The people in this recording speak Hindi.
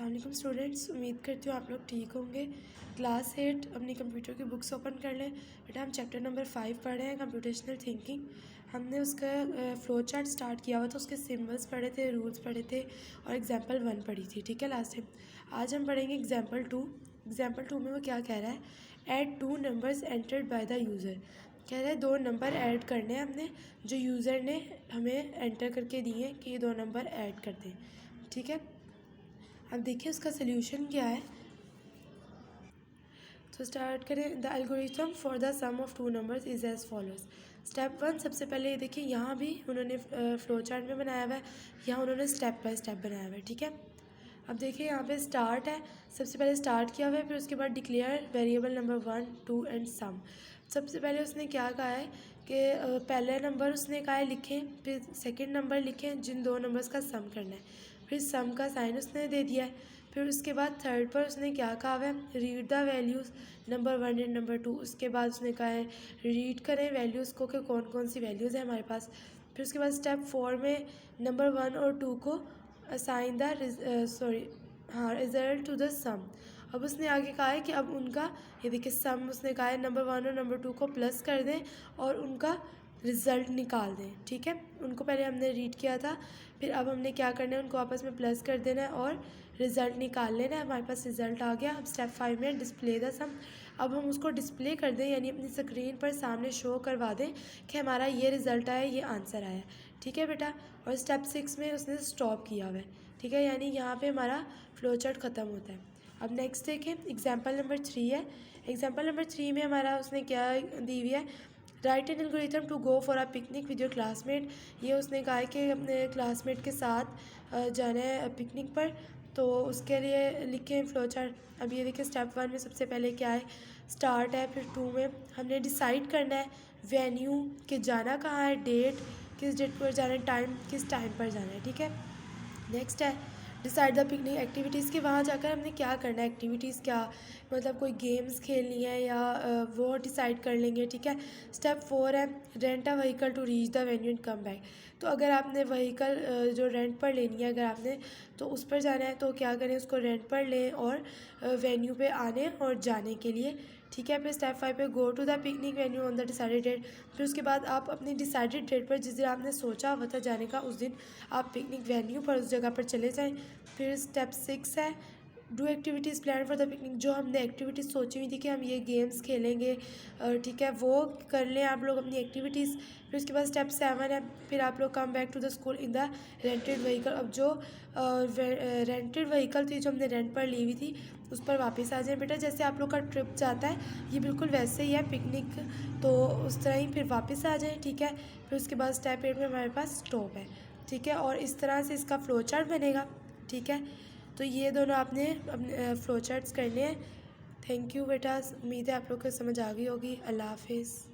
अस्सलाम वालेकुम स्टूडेंट्स, उम्मीद करती हूँ आप लोग ठीक होंगे। क्लास 8 अपनी कंप्यूटर की बुक्स ओपन कर लें। बेटा हम चैप्टर नंबर 5 पढ़ रहे हैं, कंप्यूटेशनल थिंकिंग। हमने उसका फ्लो चार्ट स्टार्ट किया हुआ था, उसके सिम्बल्स पढ़े थे, रूल्स पढ़े थे और एग्जाम्पल 1 पढ़ी थी। ठीक है, लास्ट टाइम। आज हम पढ़ेंगे एग्जाम्पल 2। एग्जाम्पल 2 में वो क्या कह रहा है, add 2 numbers entered by the user. कह रहा है 2 नंबर ऐड करने हैं हमने, जो यूज़र ने हमें एंटर करके दिए कि ये 2 नंबर ऐड कर दें। ठीक है, अब देखिए उसका सल्यूशन क्या है। तो स्टार्ट करें। The algorithm for the sum of 2 numbers is as follows. Step 1, सबसे पहले देखिए यहाँ भी उन्होंने फ्लो चार्ट में बनाया हुआ है, यहाँ उन्होंने स्टेप बाय स्टेप बनाया हुआ है। ठीक है, अब देखिए यहाँ पे स्टार्ट है, सबसे पहले स्टार्ट किया हुआ है, फिर उसके बाद declare variable number 1, 2 and sum. सबसे पहले उसने क्या कहा है कि पहले नंबर उसने कहा है लिखें, फिर सेकंड नंबर लिखें जिन 2 नंबर्स का सम करना है, फिर सम का साइन उसने दे दिया है। फिर उसके बाद थर्ड पर उसने क्या कहा है, read the values number 1 and number 2। उसके बाद उसने कहा है रीड करें वैल्यूज़ को कि कौन कौन सी वैल्यूज़ है हमारे पास। फिर उसके बाद स्टेप 4 में नंबर 1 और 2 को assign the result to the sum. अब उसने आगे कहा है कि अब उनका, ये देखिए सम उसने कहा है नंबर 1 और नंबर 2 को प्लस कर दें और उनका रिज़ल्ट निकाल दें। ठीक है, उनको पहले हमने रीड किया था, फिर अब हमने क्या करना है, उनको आपस में प्लस कर देना है और रिज़ल्ट निकाल लेना है। हमारे पास रिज़ल्ट आ गया। अब स्टेप 5 में डिस्प्ले द सम। अब हम उसको डिस्प्ले कर दें, यानी अपनी स्क्रीन पर सामने शो करवा दें कि हमारा ये रिज़ल्ट आया, ये आंसर आया। ठीक है बेटा, और स्टेप 6 में उसने स्टॉप किया हुआ है। ठीक है, यानी यहाँ पे हमारा फ्लो चार्ट ख़त्म होता है। अब नेक्स्ट देखें, एग्जाम्पल नंबर 3 है। एग्जाम्पल नंबर 3 में हमारा उसने क्या दी हुई है, write an algorithm to go for a picnic with your classmate. ये उसने कहा है कि अपने क्लासमेट के साथ जाना है पिकनिक पर, तो उसके लिए लिखें फ्लो चार्ट। अब ये देखिए स्टेप 1 में सबसे पहले क्या है, स्टार्ट है, फिर 2 में हमने डिसाइड करना है वेन्यू कि जाना कहाँ है, डेट किस डेट पर जाना है, टाइम किस टाइम पर जाना है। ठीक है, नेक्स्ट है डिसाइड द पिकनिक एक्टिविटीज़ के, वहाँ जाकर हमने क्या करना है, एक्टिविटीज़ क्या, मतलब कोई गेम्स खेलनी है या वो डिसाइड कर लेंगे। ठीक है, स्टेप 4 है rent a vehicle to reach the venue and come back. तो अगर आपने व्हीकल जो रेंट पर लेनी है, अगर आपने तो उस पर जाना है तो क्या करें, उसको रेंट पर लें और वेन्यू पे आने और जाने के लिए। ठीक है, फिर स्टेप 5 पे go to the picnic venue on the decided date. फिर उसके बाद आप अपनी डिसाइडेड डेट पर, जिस दिन आपने सोचा हुआ था जाने का, उस दिन आप पिकनिक वेन्यू पर उस जगह पर चले जाएं। फिर स्टेप 6 है do activities plan for the picnic. जो हमने एक्टिविटीज़ सोची हुई थी कि हम ये गेम्स खेलेंगे, ठीक है, वो कर लें आप लोग अपनी एक्टिविटीज़। फिर उसके बाद स्टेप 7 है फिर आप लोग come back to the school in the rented vehicle. अब जो रेंटेड व्हीकल थी, जो हमने रेंट पर ली हुई थी, उस पर वापस आ जाएं। बेटा जैसे आप लोग का ट्रिप जाता है, ये बिल्कुल वैसे ही है पिकनिक, तो उस तरह ही फिर वापस आ जाएं। ठीक है, फिर उसके बाद स्टेप 8 में हमारे पास स्टॉप है। ठीक है, और इस तरह से इसका फ्लो चार्ट बनेगा। ठीक है, तो ये दोनों आपने अपने फ्लो चार्ट्स करने हैं। थैंक यू बेटा, उम्मीद है आप लोग को समझ आ गई होगी। अल्लाह हाफिज़।